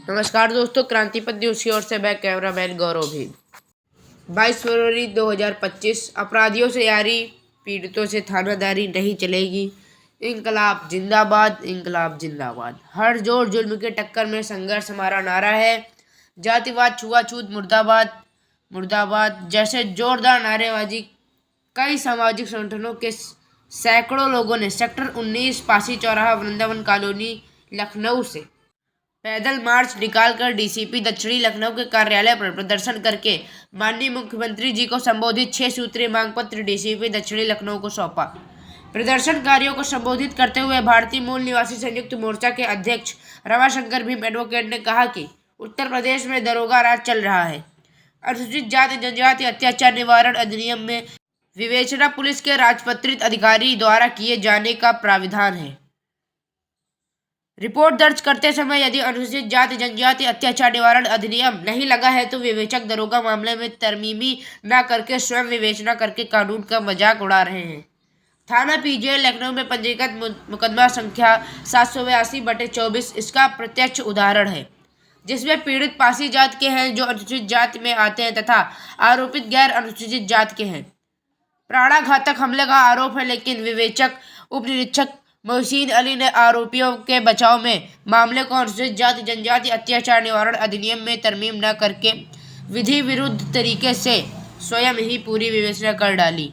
नमस्कार दोस्तों, क्रांतिपथ न्यूज की ओर से मैं कैमरामैन गौरव भी। 22 फरवरी 2025 अपराधियों से यारी, पीड़ितों से थानादारी नहीं चलेगी। इंकलाब जिंदाबाद, इंकलाब जिंदाबाद। हर जोर जुल्म के टक्कर में संघर्ष हमारा नारा है। जातिवाद छुआछूत मुर्दाबाद, मुर्दाबाद जैसे जोरदार नारेबाजी कई सामाजिक संगठनों के सैकड़ों लोगों ने सेक्टर 19 पासी चौराहा वृंदावन कॉलोनी लखनऊ से पैदल मार्च निकालकर डीसीपी दक्षिणी लखनऊ के कार्यालय पर प्रदर्शन करके माननीय मुख्यमंत्री जी को संबोधित 6 सूत्रीय मांग पत्र डीसीपी दक्षिणी लखनऊ को सौंपा। प्रदर्शनकारियों को संबोधित करते हुए भारतीय मूल निवासी संयुक्त मोर्चा के अध्यक्ष रमाशंकर भीम एडवोकेट ने कहा कि उत्तर प्रदेश में दरोगा राज चल रहा है। अनुसूचित जाति जनजाति अत्याचार निवारण अधिनियम में विवेचना पुलिस के राजपत्रित अधिकारी द्वारा किए जाने का प्राविधान है। रिपोर्ट दर्ज करते समय यदि अनुसूचित जाति जनजाति अत्याचार निवारण अधिनियम नहीं लगा है तो विवेचक दरोगा मामले में तरमीमी न करके स्वयं विवेचना करके कानून का मजाक उड़ा रहे हैं। थाना पीजीआई लखनऊ में पंजीकृत मुकदमा संख्या 782/24 इसका प्रत्यक्ष उदाहरण है, जिसमें पीड़ित पासी जात के हैं जो अनुसूचित जाति में आते हैं तथा आरोपित गैर अनुसूचित जात के हैं। प्राणघातक हमले का आरोप है, लेकिन विवेचक उप निरीक्षक मोहसिन अली ने आरोपियों के बचाव में मामले को अनुसूचित जाति जनजाति अत्याचार निवारण अधिनियम में तरमीम न करके विधि विरुद्ध तरीके से स्वयं ही पूरी विवेचना कर डाली।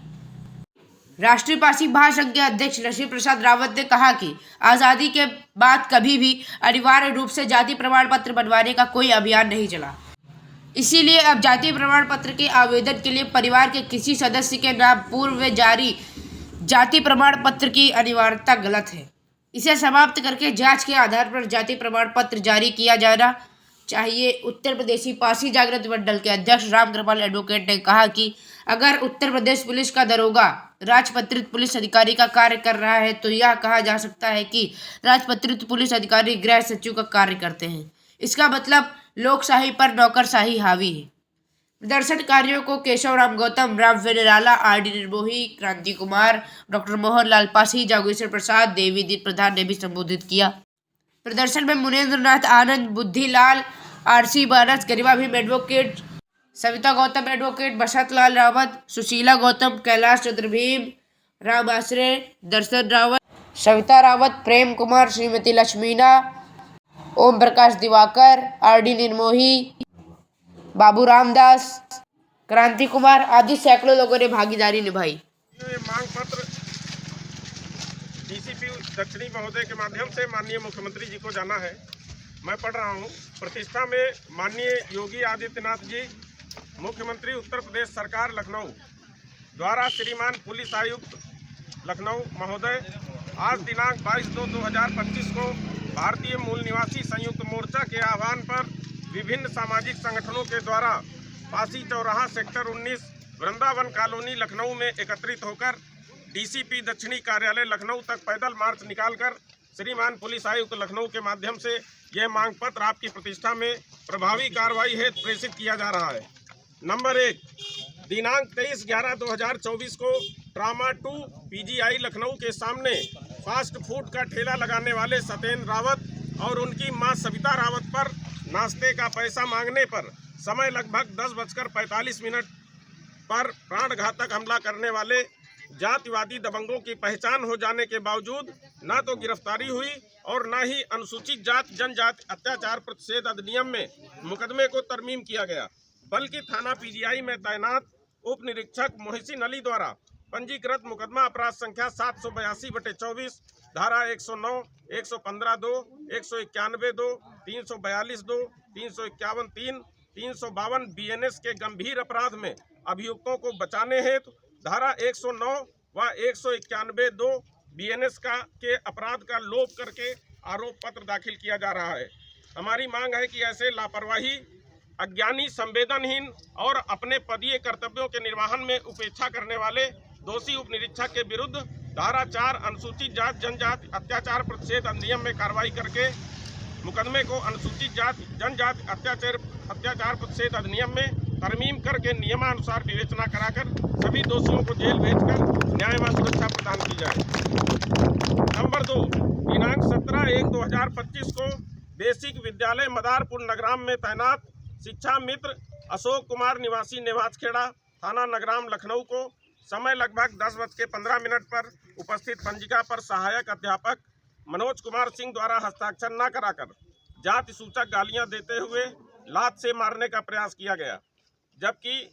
राष्ट्रीय पासी महासंघ के अध्यक्ष नरसिंह प्रसाद रावत ने कहा कि आज़ादी के बाद कभी भी अनिवार्य रूप से जाति प्रमाण पत्र बनवाने का कोई अभियान नहीं चला। इसीलिए अब जाति प्रमाण पत्र के आवेदन के लिए परिवार के किसी सदस्य के नाम पूर्व में जारी जाति प्रमाण पत्र की अनिवार्यता गलत है। इसे समाप्त करके जांच के आधार पर जाति प्रमाण पत्र जारी किया जाना चाहिए। उत्तर प्रदेशी पासी जागृत मंडल के अध्यक्ष राम कृपाल एडवोकेट ने कहा कि अगर उत्तर प्रदेश पुलिस का दरोगा राजपत्रित पुलिस अधिकारी का कार्य कर रहा है तो यह कहा जा सकता है कि राजपत्रित पुलिस अधिकारी गृह सचिव का कार्य करते हैं। इसका मतलब लोकशाही पर नौकरशाही हावी है। प्रदर्शनकारियों को केशव राम गौतम, राम निराला, आरडी निर्मोही, क्रांति कुमार, डॉक्टर मोहन लाल पासी, जागेश्वर प्रसाद, देवीदीप प्रधान ने भी संबोधित किया। प्रदर्शन में मुनेन्द्र नाथ आनंद, बुद्धिलाल, आरसी बारस, गरिमा भीम एडवोकेट, सविता गौतम एडवोकेट, बसंत लाल रावत, सुशीला गौतम, कैलाश चंद्र भीम, राम आश्रय, दर्शन रावत, सविता रावत, प्रेम कुमार, श्रीमती लक्ष्मीना, ओम प्रकाश दिवाकर, आरडी निर्मोही, बाबू रामदास, क्रांति कुमार आदि सैकड़ों लोगों ने भागीदारी निभाई। मांग पत्र डीसीपी दक्षिणी महोदय के माध्यम से माननीय मुख्यमंत्री जी को जाना है। मैं पढ़ रहा हूँ। प्रतिष्ठा में माननीय योगी आदित्यनाथ जी, मुख्यमंत्री उत्तर प्रदेश सरकार लखनऊ द्वारा श्रीमान पुलिस आयुक्त लखनऊ महोदय आज दिनांक 22/2/2025 को भारतीय मूल निवासी संयुक्त मोर्चा के आह्वान पर विभिन्न सामाजिक संगठनों के द्वारा पासी चौराहा सेक्टर 19 वृंदावन कॉलोनी लखनऊ में एकत्रित होकर डीसीपी दक्षिणी कार्यालय लखनऊ तक पैदल मार्च निकालकर श्रीमान पुलिस आयुक्त लखनऊ के माध्यम से यह मांग पत्र आपकी प्रतिष्ठा में प्रभावी कार्रवाई हेतु प्रेषित किया जा रहा है। नंबर 1, दिनांक 23/11/2024 को ट्रामा 2 पीजीआई लखनऊ के सामने फास्ट फूड का ठेला लगाने वाले सत्येंद्र रावत और उनकी मां सविता रावत पर नाश्ते का पैसा मांगने पर समय लगभग 10:45 पर प्राणघातक हमला करने वाले जातिवादी दबंगों की पहचान हो जाने के बावजूद न तो गिरफ्तारी हुई और न ही अनुसूचित जाति जनजाति अत्याचार प्रतिषेध अधिनियम में मुकदमे को तरमीम किया गया, बल्कि थाना पीजीआई में तैनात उप निरीक्षक मोहसिन अली द्वारा पंजीकृत मुकदमा अपराध संख्या 782/24 धारा 109, 115(2), 191(2), 342(2), 351(3), 352 बीएनएस के गंभीर अपराध में अभियुक्तों को बचाने हेतु धारा 109 व 191(2) बीएनएस के अपराध का लोप करके आरोप पत्र दाखिल किया जा रहा है। हमारी मांग है कि ऐसे लापरवाही, अज्ञानी, संवेदनहीन और अपने पदीय कर्तव्यों के निर्वहन में उपेक्षा करने वाले दोषी उप निरीक्षक के विरुद्ध धारा 4 अनुसूचित जाति जनजाति अत्याचार प्रतिषेध अधिनियम में कार्रवाई करके मुकदमे को अनुसूचित जाति जनजाति अत्याचार प्रतिषेध अधिनियम में तरमीम करके नियमानुसार विवेचना कराकर सभी दोषियों को जेल भेजकर न्याय व सुरक्षा प्रदान की जाए। नंबर 2, दिनांक 17/1/2025 को बेसिक विद्यालय मदारपुर नगराम में तैनात शिक्षा मित्र अशोक कुमार निवासी नेवाजखेड़ा थाना नगराम लखनऊ को समय लगभग 10:15 पर उपस्थित पंजिका पर सहायक अध्यापक मनोज कुमार सिंह द्वारा हस्ताक्षर न कराकर जाति सूचक गालियां देते हुए लात से मारने का प्रयास किया गया, जबकि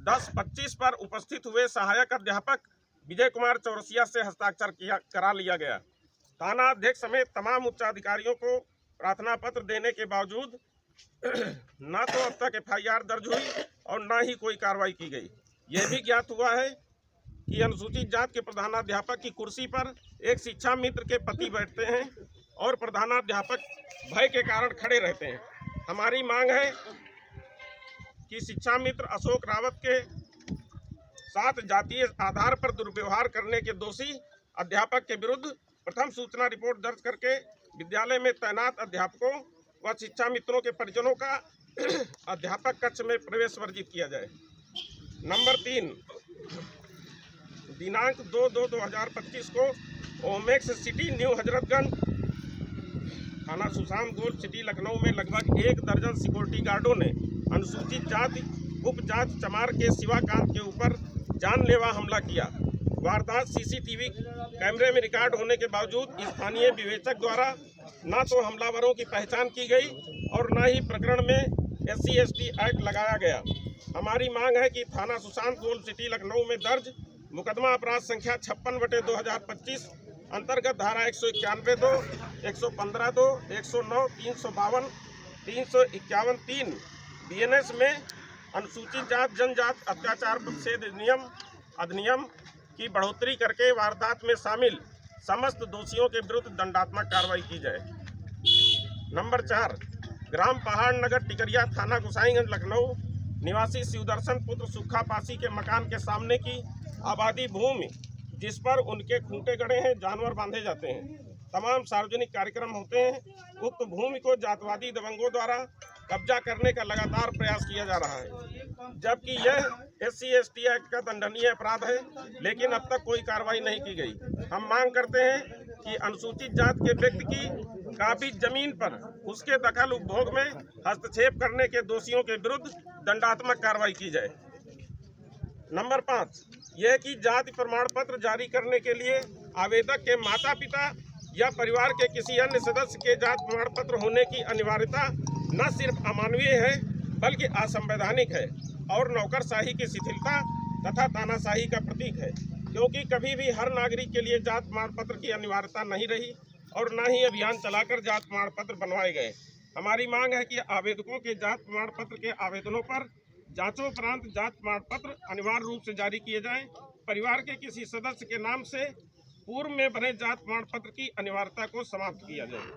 10:25 पर उपस्थित हुए सहायक अध्यापक विजय कुमार चौरसिया से हस्ताक्षर करा लिया गया। थाना अध्यक्ष समेत तमाम उच्चाधिकारियों को प्रार्थना पत्र देने के बावजूद न तो अब तक FIR दर्ज हुई और न ही कोई कार्रवाई की गई। यह भी ज्ञात हुआ है कि अनुसूचित जाति के प्रधानाध्यापक की कुर्सी पर एक शिक्षा मित्र के पति बैठते हैं और प्रधानाध्यापक भय के कारण खड़े रहते हैं। हमारी मांग है कि शिक्षा मित्र अशोक रावत के साथ जातीय आधार पर दुर्व्यवहार करने के दोषी अध्यापक के विरुद्ध प्रथम सूचना रिपोर्ट दर्ज करके विद्यालय में तैनात अध्यापकों व शिक्षा मित्रों के परिजनों का अध्यापक कक्ष में प्रवेश वर्जित किया जाए। नंबर 3, दिनांक 2/2/2025 को ओमेक्स सिटी न्यू हजरतगंज थाना सुशांत गोल सिटी लखनऊ में लगभग 1 दर्जन सिक्योरिटी गार्डों ने अनुसूचित जाति उपजाति चमार के शिवाकांत के ऊपर जानलेवा हमला किया। वारदात CCTV कैमरे में रिकॉर्ड होने के बावजूद स्थानीय विवेचक द्वारा न तो हमलावरों की पहचान की गई और न ही प्रकरण में SC/ST एक्ट लगाया गया। हमारी मांग है कि थाना सुशांत गोल सिटी लखनऊ में दर्ज मुकदमा अपराध संख्या 56/2025 अंतर्गत धारा 191(2), 115(2), 109, 352, 351(3) BNS में अनुसूचित जाति जनजाति अत्याचार प्रतिषेध अधिनियम की बढ़ोतरी करके वारदात में शामिल समस्त दोषियों के विरुद्ध दंडात्मक कार्रवाई की जाए। नंबर 4, ग्राम पहाड़ नगर टिकरिया थाना गोसाईगंज लखनऊ निवासी शिवदर्शन पुत्र सुखा पासी के मकान के सामने की आबादी भूमि जिस पर उनके खूंटे गड़े हैं, जानवर बांधे जाते हैं, तमाम सार्वजनिक कार्यक्रम होते हैं, उक्त भूमि को जातवादी दबंगों द्वारा कब्जा करने का लगातार प्रयास किया जा रहा है, जबकि यह SC/ST एक्ट का दंडनीय अपराध है, लेकिन अब तक कोई कार्रवाई नहीं की गई। हम मांग करते हैं कि अनुसूचित जाति के व्यक्ति की काबिज जमीन पर उसके दखल उपभोग में हस्तक्षेप करने के दोषियों के विरुद्ध दंडात्मक कार्रवाई की जाए। नंबर 5, यह कि जाति प्रमाण पत्र जारी करने के लिए आवेदक के माता पिता या परिवार के किसी अन्य सदस्य के जाति प्रमाण पत्र होने की अनिवार्यता न सिर्फ अमानवीय है बल्कि असंवैधानिक है और नौकरशाही की शिथिलता तथा तानाशाही का प्रतीक है, क्योंकि कभी भी हर नागरिक के लिए जाति प्रमाण पत्र की अनिवार्यता नहीं रही और न ही अभियान चलाकर जाति प्रमाण पत्र बनवाए गए। हमारी मांग है कि आवेदकों के जाति प्रमाण पत्र के आवेदनों पर जांचोपरांत जाति प्रमाण पत्र अनिवार्य रूप से जारी किए जाएं। परिवार के किसी सदस्य के नाम से पूर्व में बने जाति प्रमाण पत्र की अनिवार्यता को समाप्त किया जाए।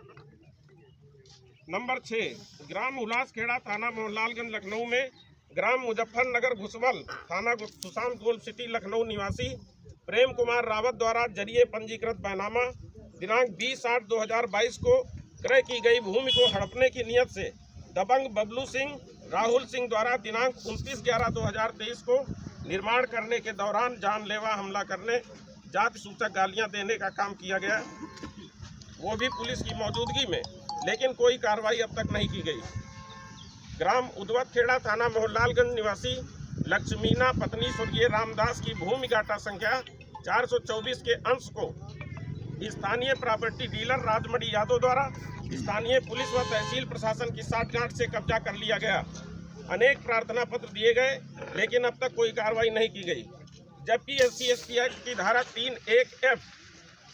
नंबर 6, ग्राम उल्लासखेड़ा थाना मोहनलालगंज लखनऊ में ग्राम मुजफ्फरनगर घुसवल थाना सुशांत गोल सिटी लखनऊ निवासी प्रेम कुमार रावत द्वारा जरिए पंजीकृत बैनामा दिनांक 20/8/2022 को क्रय की गई भूमि को हड़पने की नियत से दबंग बबलू सिंह राहुल सिंह द्वारा दिनांक 29/11/2023 को निर्माण करने के दौरान जानलेवा हमला करने, जाति सूचक गालियां देने का काम किया गया, वो भी पुलिस की मौजूदगी में, लेकिन कोई कार्रवाई अब तक नहीं की गई। ग्राम उदवतखेड़ा थाना मोहनलालगंज निवासी लक्ष्मीना पत्नी स्वर्गीय रामदास की भूमि गाटा संख्या 424 के अंश को स्थानीय प्रॉपर्टी डीलर राजमणि यादव द्वारा स्थानीय पुलिस व तहसील प्रशासन की साठगांठ से कब्जा कर लिया गया। अनेक प्रार्थना पत्र दिए गए, लेकिन अब तक कोई कार्रवाई नहीं की गई, जबकि SC/ST एक्ट की धारा 3(1)(f)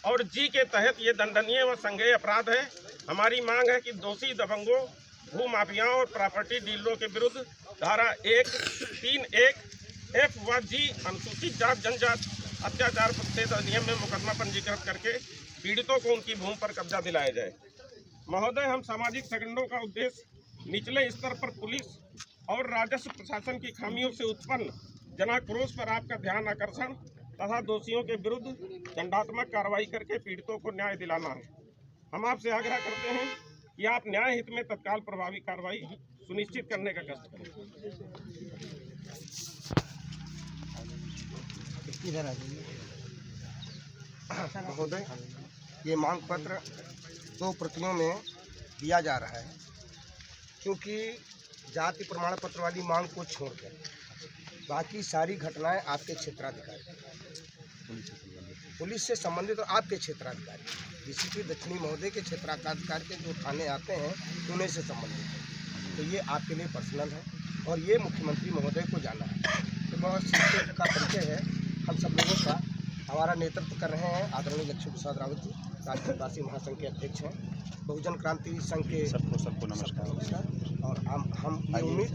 और G के तहत ये दंडनीय व संज्ञेय अपराध है। हमारी मांग है कि दोषी दबंगों, भूमाफियाओं और प्रॉपर्टी डीलरों के विरुद्ध धारा 3(1)(f) व G अनुसूचित जाति जनजाति अत्याचार प्रतिषेध अधिनियम में मुकदमा पंजीकृत करके पीड़ितों को उनकी भूमि पर कब्जा दिलाया जाए। महोदय, हम सामाजिक संगठनों का उद्देश्य निचले स्तर पर पुलिस और राजस्व प्रशासन की खामियों से उत्पन्न जनाक्रोश पर आपका ध्यान आकर्षण तथा दोषियों के विरुद्ध दंडात्मक कार्रवाई करके पीड़ितों को न्याय दिलाना है। हम आपसे आग्रह करते हैं कि आप न्याय हित में तत्काल प्रभावी कार्रवाई सुनिश्चित करने का कष्ट करें। महोदय, ये मांग पत्र 2 प्रतियों में दिया जा रहा है, क्योंकि जाति प्रमाण पत्र वाली मांग को छोड़कर बाकी सारी घटनाएं आपके क्षेत्राधिकारी, पुलिस से संबंधित और आपके क्षेत्राधिकारी, डीसीपी दक्षिणी महोदय के क्षेत्राधिकारी के जो थाने आते हैं उन्हीं से संबंधित है। तो ये आपके लिए पर्सनल है और ये मुख्यमंत्री महोदय को जाना है। तो बहुत शिक्षक का परिचय है हम सब लोगों का। हमारा नेतृत्व कर रहे हैं आदरणीय लक्ष्मी प्रसाद रावत जी, राष्ट्रवासी महासंघ के अध्यक्ष हैं, बहुजन क्रांति संघ के सबको नमस्कार। और हम ये उम्मीद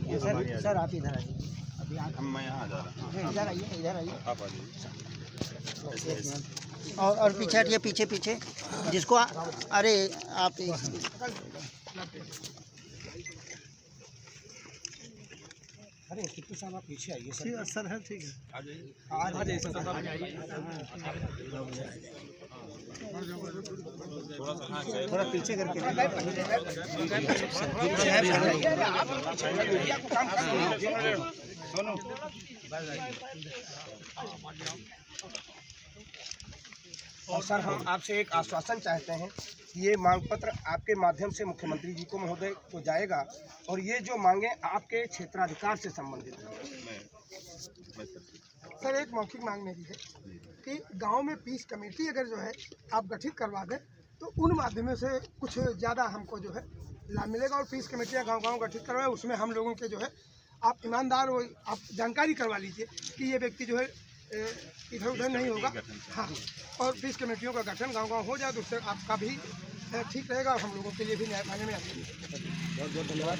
ये सर आप इधर आइए, अभी मैं यहाँ जा रहा हूँ, इधर आइए आप आ जाइए। और पीछे हटिए, पीछे जिसको अरे आप अरे कितने साल आप पीछे आइए सर। सर है ठीक है, आ जाइए सर, आ जाइए। थोड़ा पीछे करके और सर हम आपसे एक आश्वासन चाहते हैं कि ये मांग पत्र आपके माध्यम से मुख्यमंत्री जी को महोदय को जाएगा और ये जो मांगे आपके क्षेत्राधिकार से संबंधित हैं। सर एक मौखिक मांग मेरी है कि गांव में पीस कमेटी अगर जो है आप गठित करवा दें तो उन माध्यमों से कुछ ज़्यादा हमको जो है लाभ मिलेगा। और पीस कमेटियाँ गांव गठित करवाएं, उसमें हम लोगों के जो है आप ईमानदार हो, आप जानकारी करवा लीजिए कि ये व्यक्ति जो है इधर उधर नहीं होगा। हाँ, और पीस कमेटियों का गठन गांव हो जाए तो उससे आपका भी ठीक रहेगा और हम लोगों के लिए भी न्याय पाने में आसानी। बहुत बहुत धन्यवाद।